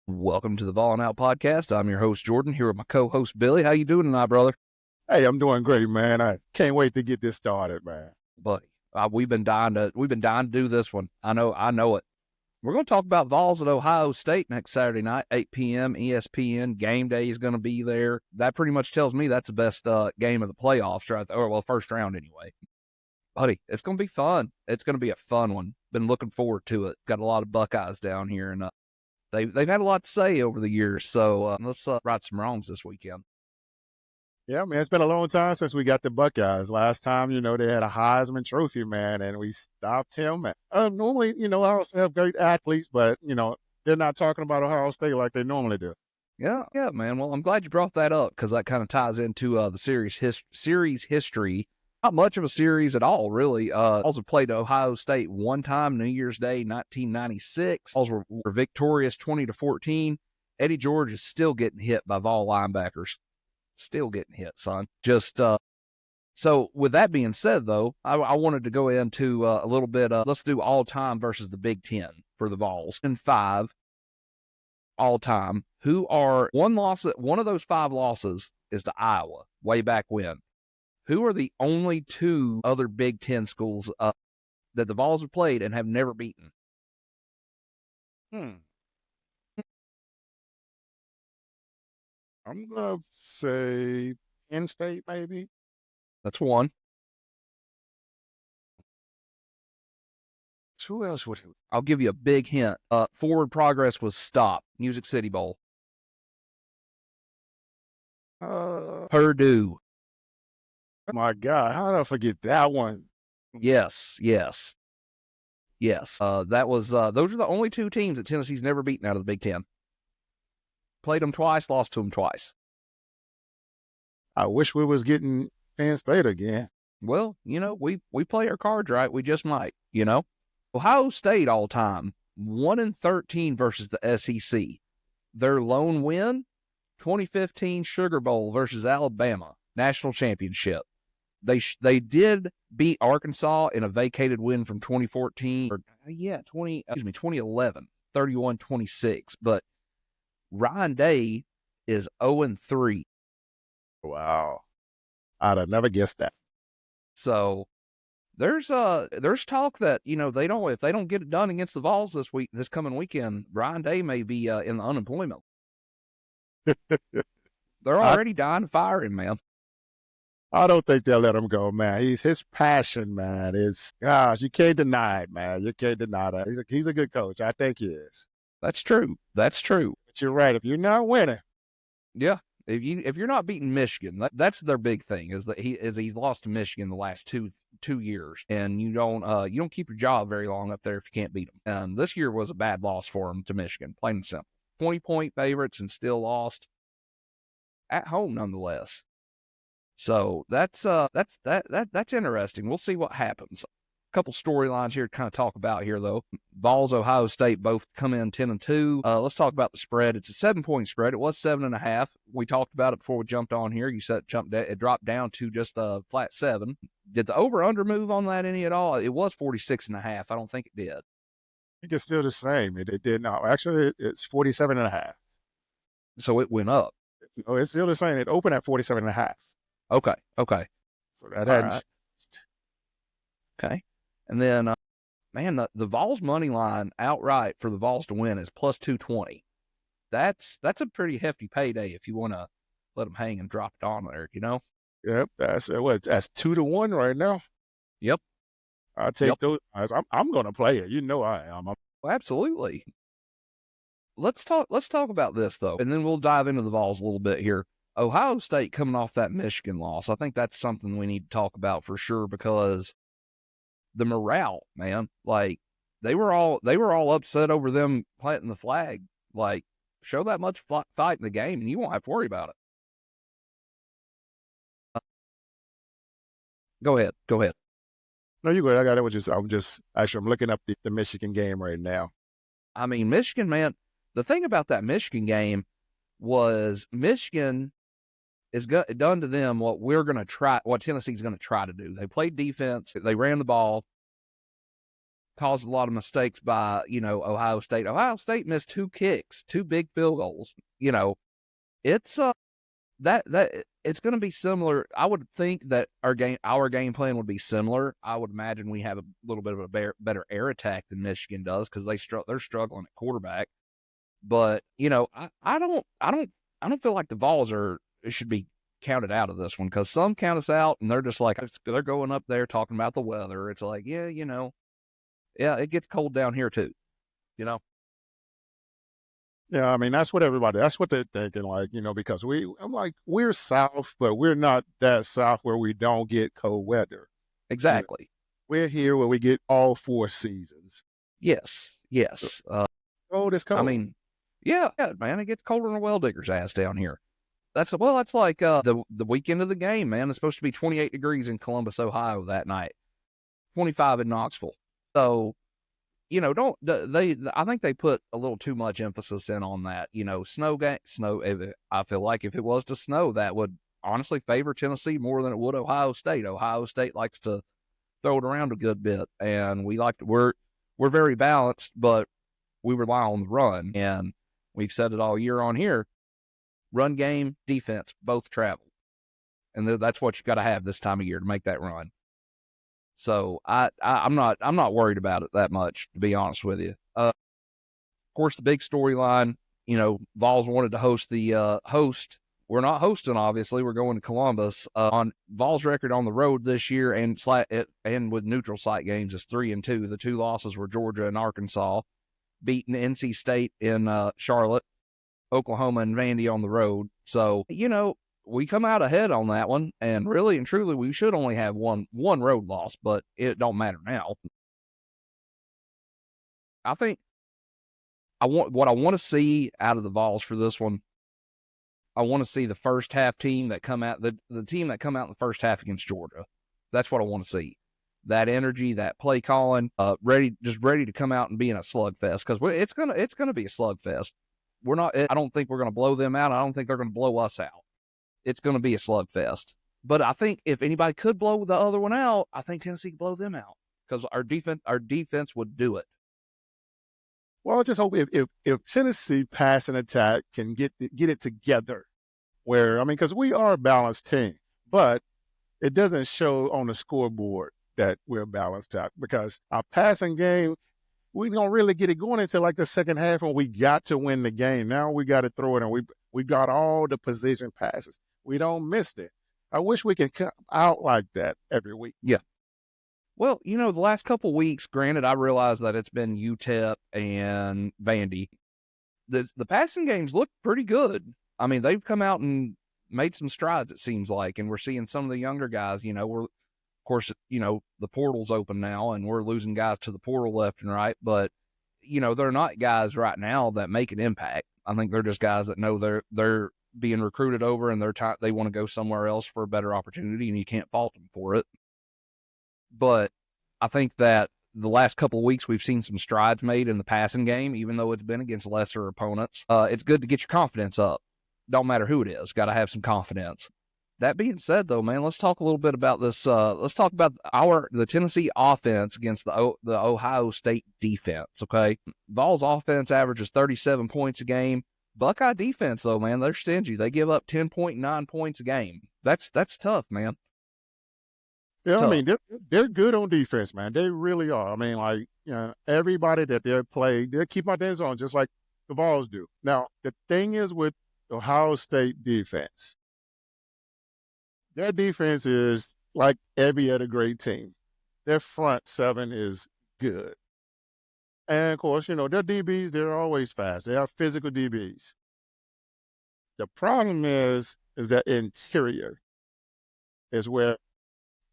Welcome to the Ballin' Out Podcast. I'm your host, Jordan, here with my co-host, Billy. How you doing tonight, brother? Hey, I'm doing great, man. I can't wait to get this started, man. Buddy, we've been dying to do this one. I know it. We're going to talk about Vols at Ohio State next Saturday night, 8 p.m. ESPN. Game day is going to be there. That pretty much tells me that's the best game of the playoffs, right? Or, well, first round anyway. Buddy, it's going to be fun. It's going to be a fun one. Been looking forward to it. Got a lot of Buckeyes down here, and they've had a lot to say over the years. So let's right some wrongs this weekend. Yeah, man, it's been a long time since we got the Buckeyes. Last time, they had a Heisman Trophy, man, and we stopped him. Normally, I also have great athletes, but, they're not talking about Ohio State like they normally do. Yeah, man. Well, I'm glad you brought that up because that kind of ties into the series history. Not much of a series at all, really. Also played Ohio State one time, New Year's Day, 1996. Also were victorious 20-14. Eddie George is still getting hit by Vol linebackers. Still getting hit, son. So with that being said, though, I wanted to go into a little bit. Let's do all time versus the Big Ten for the Vols. And 5 all time. Who are one of those 5 losses is to Iowa way back when. Who are the only 2 other Big Ten schools that the Vols have played and have never beaten? I'm going to say Penn State, maybe. That's one. Who else would it? I'll give you a big hint. Forward progress was stopped. Music City Bowl. Purdue. Oh my God, how did I forget that one? Yes. That was those are the only 2 teams that Tennessee's never beaten out of the Big Ten. Played them twice, lost to them twice. I wish we was getting Penn State again. Well, we play our cards right. We just might, Ohio State all time, 1-13 versus the SEC. Their lone win, 2015 Sugar Bowl versus Alabama, national championship. They did beat Arkansas in a vacated win from 2014, 2011, 31-26. But Ryan Day is 0-3. Wow. I'd have never guessed that. So there's talk that, if they don't get it done against the Vols this coming weekend, Ryan Day may be in the unemployment. They're already dying to fire him, man. I don't think they'll let him go, man. His passion, man, is, gosh, you can't deny it, man. You can't deny that. He's a good coach. I think he is. That's true. But you're right. If you're not winning. Yeah. If you're not beating Michigan, that's their big thing is that he's lost to Michigan the last two years, and you don't keep your job very long up there if you can't beat them. And this year was a bad loss for them to Michigan, plain and simple. 20-point favorites and still lost at home nonetheless. So that's interesting. We'll see what happens. A couple storylines here to kind of talk about here, though. Vols, Ohio State both come in 10-2. Let's talk about the spread. It's a 7-point spread. It was 7.5. We talked about it before we jumped on here. You said it dropped down to just a flat 7. Did the over/under move on that any at all? It was 46.5. I don't think it did. I think it's still the same. It did not. Actually, it's 47.5. So it went up. No, it's still the same. It opened at 47.5. Okay. So that hadn't. Right. Okay. And then, the Vols money line outright for the Vols to win is plus 220. That's a pretty hefty payday if you want to let them hang and drop it on there, Yep, that's 2-1 right now. Yep. I'll take those. I'm going to play it. I am. Well, absolutely. Let's talk about this, though, and then we'll dive into the Vols a little bit here. Ohio State coming off that Michigan loss, I think that's something we need to talk about for sure because the morale, man, like they were all upset over them planting the flag. Like, show that much fight in the game, and you won't have to worry about it. Go ahead. No, you go. I got it. I'm looking up the Michigan game right now. I mean, Michigan, man. The thing about that Michigan game was Michigan is done to them what Tennessee's going to try to do. They played defense. They ran the ball. caused a lot of mistakes by, Ohio State. Ohio State missed 2 kicks, 2 big field goals. It's that it's going to be similar. I would think that our game plan would be similar. I would imagine we have a little bit of a better air attack than Michigan does because they're struggling at quarterback. But I don't feel like the Vols should be counted out of this one, because some count us out and they're just like, they're going up there talking about the weather. It's like, yeah, it gets cold down here too. Yeah, I mean, that's what they're thinking, like, because we're south, but we're not that south where we don't get cold weather. Exactly. We're here where we get all 4 seasons. Yes. Cold is cold. I mean, yeah, man, it gets colder than a well digger's ass down here. That's like the weekend of the game, man. It's supposed to be 28 degrees in Columbus, Ohio that night, 25 in Knoxville. So, I think they put a little too much emphasis in on that. Snow. I feel like if it was to snow, that would honestly favor Tennessee more than it would Ohio State. Ohio State likes to throw it around a good bit, and we're very balanced, but we rely on the run, and we've said it all year on here. Run game, defense, both travel. And that's what you got to have this time of year to make that run. So I'm not worried about it that much, to be honest with you. Of course, the big storyline, Vols wanted to host the host. We're not hosting, obviously. We're going to Columbus. On Vols record on the road this year and with neutral site games is 3-2. The 2 losses were Georgia and Arkansas, beating NC State in Charlotte, Oklahoma and Vandy on the road. So, we come out ahead on that one, and really and truly, we should only have one road loss, but it don't matter now. I think what I want to see out of the Vols for this one. I want to see the first half team that come out, the team that come out in the first half against Georgia. That's what I want to see. That energy, that play calling, ready to come out and be in a slugfest, because it's gonna be a slugfest. I don't think we're gonna blow them out. I don't think they're gonna blow us out. It's gonna be a slugfest. But I think if anybody could blow the other one out, I think Tennessee could blow them out, because our defense would do it. Well, I just hope if Tennessee pass and attack can get it together, because we are a balanced team, but it doesn't show on the scoreboard that we're a balanced attack, because our passing game, we don't really get it going until like the second half when we got to win the game. Now we got to throw it, and we got all the position passes. We don't miss it. I wish we could come out like that every week. Yeah. Well, the last couple weeks, granted, I realize that it's been UTEP and Vandy. The passing games look pretty good. I mean, they've come out and made some strides, it seems like, and we're seeing some of the younger guys, of course, the portal's open now, and we're losing guys to the portal left and right, but, they're not guys right now that make an impact. I think they're just guys that know they're being recruited over, and they want to go somewhere else for a better opportunity, and you can't fault them for it. But I think that the last couple of weeks we've seen some strides made in the passing game, even though it's been against lesser opponents. It's good to get your confidence up. Don't matter who it is. Got to have some confidence. That being said, though, man, let's talk a little bit about this. Let's talk about the Tennessee offense against the Ohio State defense, okay? Vols offense averages 37 points a game. Buckeye defense, though, man, they're stingy. They give up 10.9 points a game. That's tough, man. Yeah, I mean, they're good on defense, man. They really are. I mean, everybody that they play, they keep my hands on just like the Vols do. Now, the thing is with Ohio State defense, their defense is like every other great team. Their front seven is good. And, of course, their DBs, they're always fast. They are physical DBs. The problem is that interior is where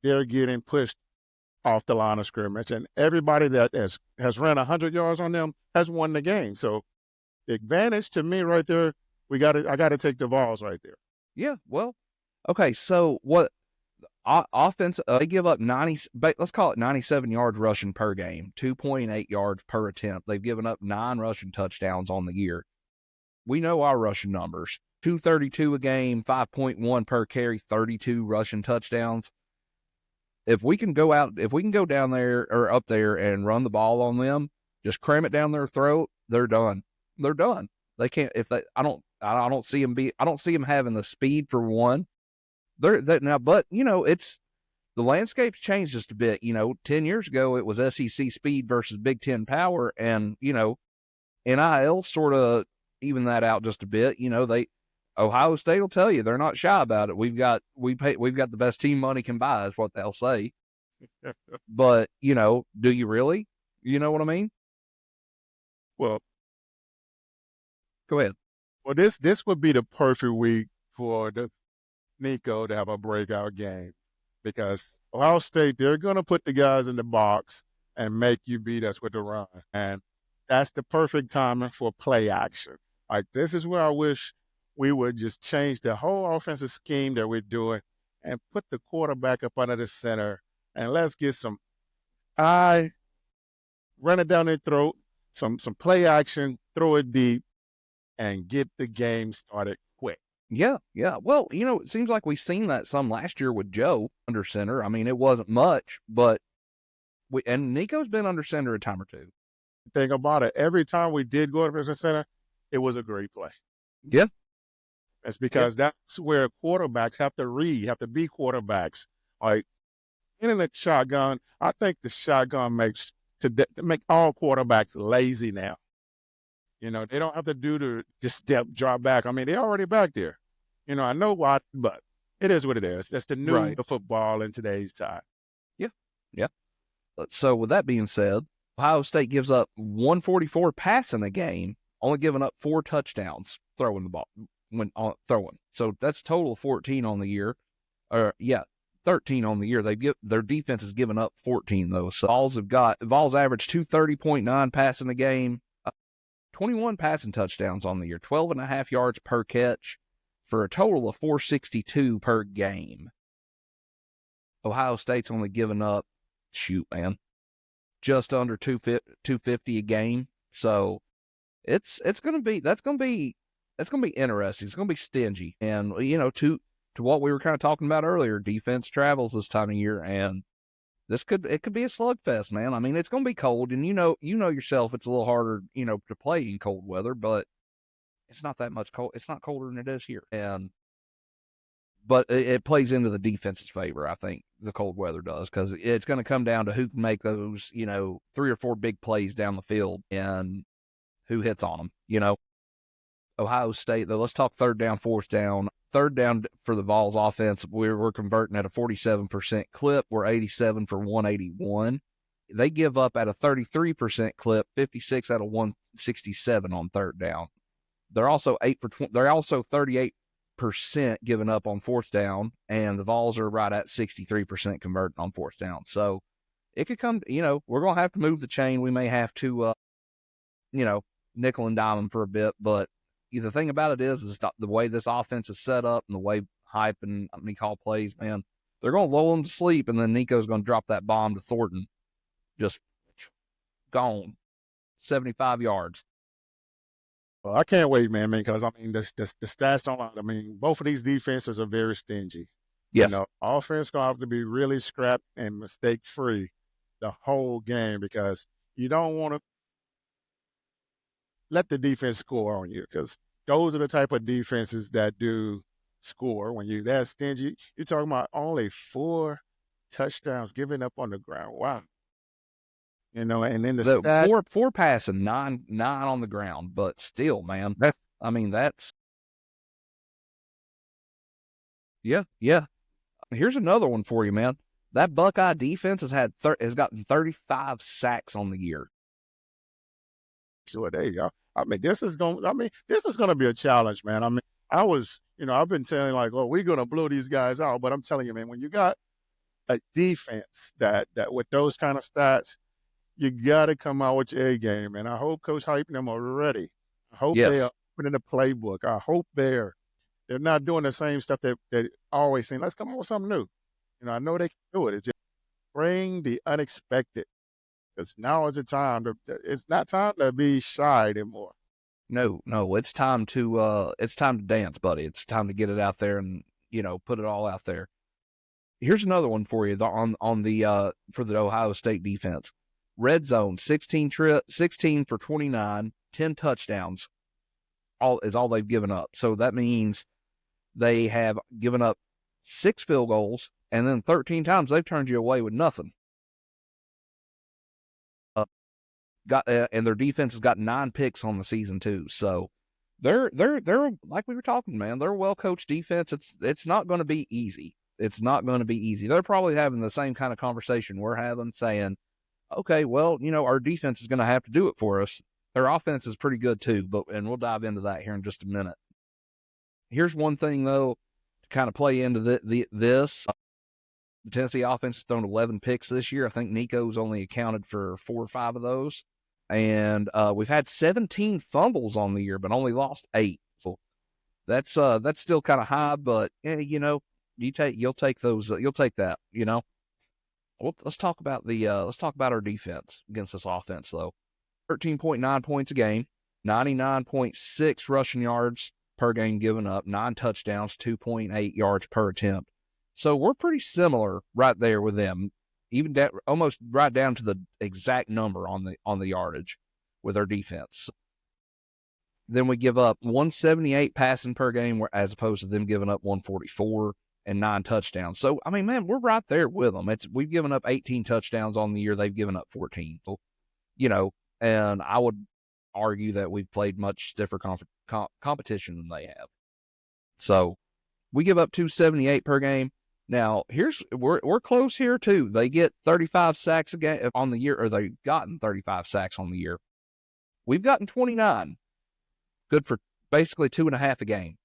they're getting pushed off the line of scrimmage. And everybody that has ran 100 yards on them has won the game. So the advantage to me right there, I got to take the Vols right there. Yeah, well, okay, so what offense, they give up let's call it 97 yards rushing per game, 2.8 yards per attempt. They've given up 9 rushing touchdowns on the year. We know our rushing numbers, 232 a game, 5.1 per carry, 32 rushing touchdowns. If we can go down there or up there and run the ball on them, just cram it down their throat, they're done. They're done. They can't. If they, I don't see them I don't see them having the speed for one. Now, but it's the landscape's changed just a bit. 10 years ago it was SEC speed versus Big Ten power, and NIL sort of even that out just a bit. Ohio State will tell you they're not shy about it. We've got the best team money can buy is what they'll say. But do you really? You know what I mean? Well, go ahead. Well, this would be the perfect week for Nico to have a breakout game, because Ohio State, they're going to put the guys in the box and make you beat us with the run, and that's the perfect timing for play action. Like, this is where I wish we would just change the whole offensive scheme that we're doing and put the quarterback up under the center, and let's get some run it down their throat, some play action, throw it deep, and get the game started quick. Yeah. Well, it seems like we've seen that some last year with Joe under center. I mean, it wasn't much, but and Nico's been under center a time or two. Think about it. Every time we did go under center, it was a great play. Yeah. That's because that's where quarterbacks have to read, have to be quarterbacks. Like, in the shotgun, I think the shotgun makes to make all quarterbacks lazy now. They don't have to do the just step, drop back. I mean, they're already back there. I know why, but it is what it is. That's the new football in today's time. Yeah. So with that being said, Ohio State gives up 144 passing a game, only giving up 4 touchdowns throwing the ball when throwing. So that's total 14 on the year. 13 on the year. Their defense has given up 14 though. So Vols average 230.9 passing a game, 21 passing touchdowns on the year, 12.5 yards per catch for a total of 462 per game. Ohio State's only given up, just under 250 a game. So that's going to be interesting. It's going to be stingy. And to what we were kind of talking about earlier, defense travels this time of year, and it could be a slugfest, man. I mean, it's going to be cold, and you know yourself, it's a little harder, to play in cold weather, but it's not that much cold. It's not colder than it is here, but it plays into the defense's favor. I think the cold weather does, because it's going to come down to who can make those, 3 or 4 big plays down the field and who hits on them. Ohio State, though, let's talk third down, fourth down. Third down for the Vols offense, we're converting at a 47% clip. We're 87 for 181. They give up at a 33% clip, 56 out of 167 on third down. They're also 38% giving up on fourth down, and the Vols are right at 63% converting on fourth down. So it could come, we're going to have to move the chain. We may have to, nickel and dime them for a bit, but the thing about it is the way this offense is set up and the way Hype and company call plays, man, they're going to lull them to sleep, and then Nico's going to drop that bomb to Thornton. Just gone. 75 yards. Well, I can't wait, man, because, the stats don't lie. I mean, both of these defenses are very stingy. Yes. Offense going to have to be really scrapped and mistake-free the whole game, because you don't want to let the defense score on you, because those are the type of defenses that do score. When you're that stingy, you're talking about only 4 touchdowns given up on the ground. Wow. And then the four passing, nine on the ground, but still, man, that's yeah. Here's another one for you, man. That Buckeye defense has gotten 35 sacks on the year. So there you go. This is going to be a challenge, man. I've been saying, like, well, we're going to blow these guys out, but I'm telling you, man, when you got a defense that with those kind of stats, you got to come out with your A game. And I hope Coach Hype and them are ready. I hope they are putting in the playbook. I hope they're not doing the same stuff that they always saying, let's come up with something new. I know they can do it. It's just bring the unexpected. Because now is the time it's not time to be shy anymore. No, it's time to dance, buddy. It's time to get it out there and, put it all out there. Here's another one for you on the for the Ohio State defense. Red zone, 16 for 29, 10 touchdowns. All they've given up. So that means they have given up 6 field goals, and then 13 times they've turned you away with nothing. And their defense has got 9 picks on the season too. So they're like we were talking, man. They're a well-coached defense. It's not going to be easy. It's not going to be easy. They're probably having the same kind of conversation we're having, saying, okay, well, our defense is going to have to do it for us. Their offense is pretty good too, and we'll dive into that here in just a minute. Here's one thing though, to kind of play into this. The Tennessee offense has thrown 11 picks this year. I think Nico's only accounted for 4 or 5 of those. And we've had 17 fumbles on the year, but only lost 8. So that's still kind of high, but you'll take those. You'll take that. Well, let's talk about our defense against this offense though. 13.9 points a game, 99.6 rushing yards per game given up, 9 touchdowns, 2.8 yards per attempt. So we're pretty similar right there with them, even almost right down to the exact number on the yardage with our defense. Then we give up 178 passing per game, as opposed to them giving up 144 and 9 touchdowns. So I mean, man, we're right there with them. We've given up 18 touchdowns on the year; they've given up 14. So, and I would argue that we've played much stiffer competition than they have. So we give up 278 per game. Now, we're close here too. They get 35 sacks a game on the year, or they've gotten 35 sacks on the year. We've gotten 29. Good for basically 2.5 a game.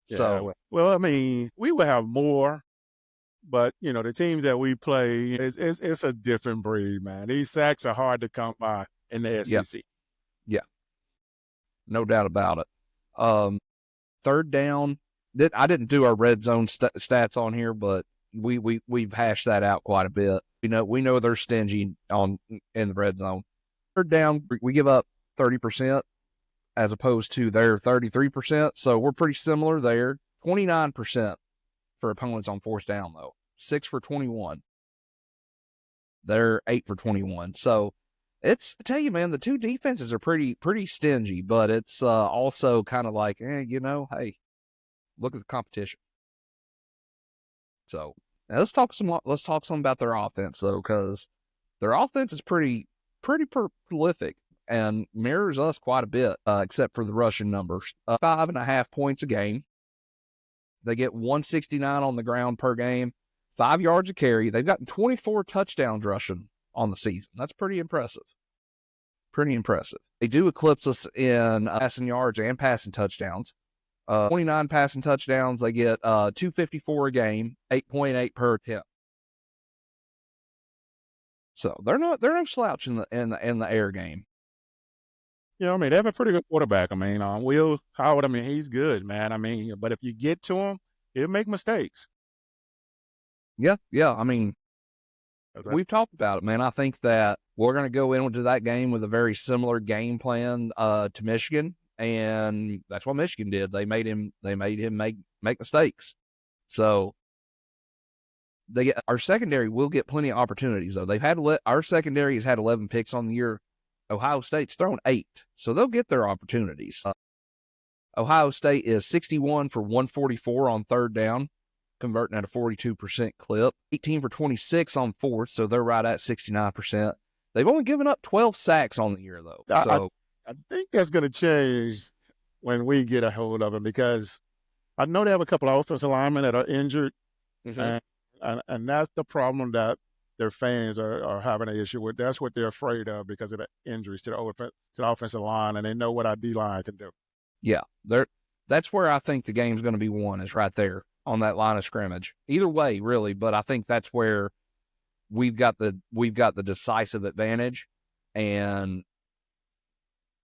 Yeah, so, well, I mean, we will have more, but the teams that we play, it's a different breed, man. These sacks are hard to come by in the SEC. Yeah, no doubt about it. Third down. I didn't do our red zone stats on here, but we've hashed that out quite a bit. We know they're stingy in the red zone. Third down, we give up 30% as opposed to their 33%. So we're pretty similar there. 29% for opponents on fourth down though. 6 for 21. They're 8 for 21. So I tell you, man, the two defenses are pretty stingy, but it's also kind of like, hey, look at the competition. So now let's talk some about their offense though, because their offense is pretty prolific and mirrors us quite a bit, except for the rushing numbers. 5.5 points a game. They get 169 on the ground per game, 5 yards a carry. They've gotten 24 touchdowns rushing on the season. That's pretty impressive. They do eclipse us in passing yards and passing touchdowns. 29 passing touchdowns. They get 254 a game, 8.8 per attempt. So they're no slouch in the air game. I mean, they have a pretty good quarterback. I mean, Will Howard, I mean, he's good, man. I mean, but if you get to him, he'll make mistakes. Yeah. I mean, we've talked about it, man. I think that we're going to go into that game with a very similar game plan to Michigan, and that's what Michigan did. They made him make mistakes. So our secondary will get plenty of opportunities though. Our secondary has had 11 picks on the year. Ohio State's thrown 8, so they'll get their opportunities. Ohio State is 61 for 144 on third down, converting at a 42% clip. 18 for 26 on fourth, so they're right at 69%. They've only given up 12 sacks on the year, though. I think that's going to change when we get a hold of them, because I know they have a couple of offensive linemen that are injured, and that's the problem that their fans are having an issue with. That's what they're afraid of because of the injuries to the offensive line, and they know what our D-line can do. Yeah, that's where I think the game's going to be won, is right there on that line of scrimmage. Either way, really, but I think that's where we've got the decisive advantage, and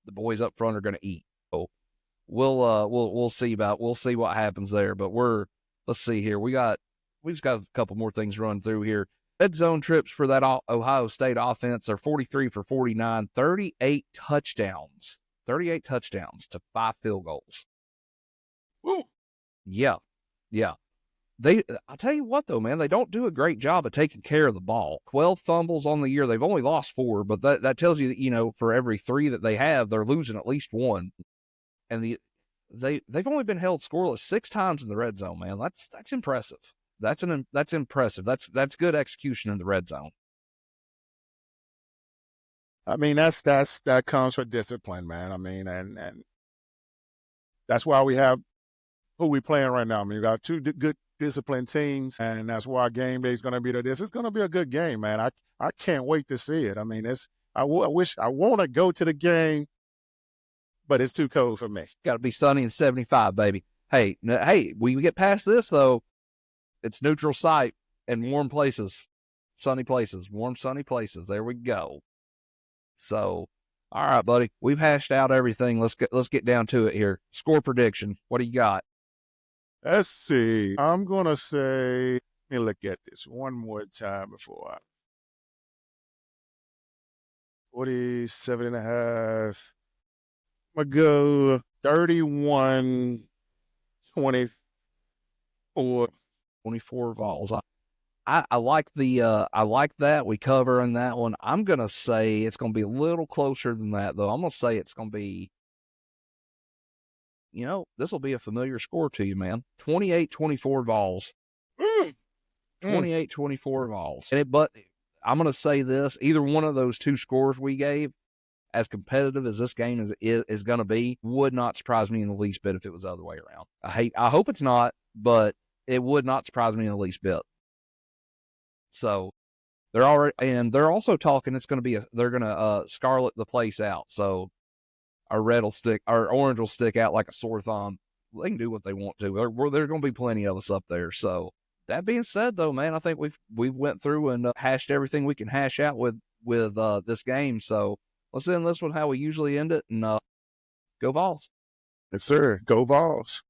the boys up front are going to eat. So we'll see what happens there. But let's see here. We've just got a couple more things running through here. Red zone trips for that Ohio State offense are 43 for 49, 38 touchdowns to 5 field goals. Woo. Yeah. I'll tell you what though, man, they don't do a great job of taking care of the ball. 12 fumbles on the year. They've only lost 4, but that tells you that, you know, for every 3 that they have, they're losing at least 1. And they've only been held scoreless 6 times in the red zone, man. That's impressive. That's impressive. That's good execution in the red zone. I mean, that comes with discipline, man. I mean, and that's why we have who we playing right now. I mean, we got 2 good disciplined teams, and that's why game day is going to be this. It's going to be a good game, man. I can't wait to see it. I mean, I wish I want to go to the game, but it's too cold for me. Got to be sunny and 75, baby. Hey, we get past this though. It's neutral site and warm places, sunny places, warm sunny places. There we go. So, all right, buddy, we've hashed out everything. Let's get down to it here. Score prediction. What do you got? Let's see. I'm gonna say. Let me look at this one more time before 47.5. I'm gonna go 31-24. 24 Vols. I like I like that. We cover in that one. I'm gonna say it's gonna be a little closer than that though. I'm gonna say it's gonna be, you know, this will be a familiar score to you, man. 28-24 Vols. 28-24 Vols. But I'm gonna say this: either one of those 2 scores we gave, as competitive as this game is going to be, would not surprise me in the least bit if it was the other way around. I hope it's not, but it would not surprise me in the least bit. So they're also talking they're going to scarlet the place out. So our orange will stick out like a sore thumb. They can do what they want to. There's going to be plenty of us up there. So that being said, though, man, I think we've went through and hashed everything we can hash out with this game. So let's end this one how we usually end it, and go Vols. Yes, sir. Go Vols.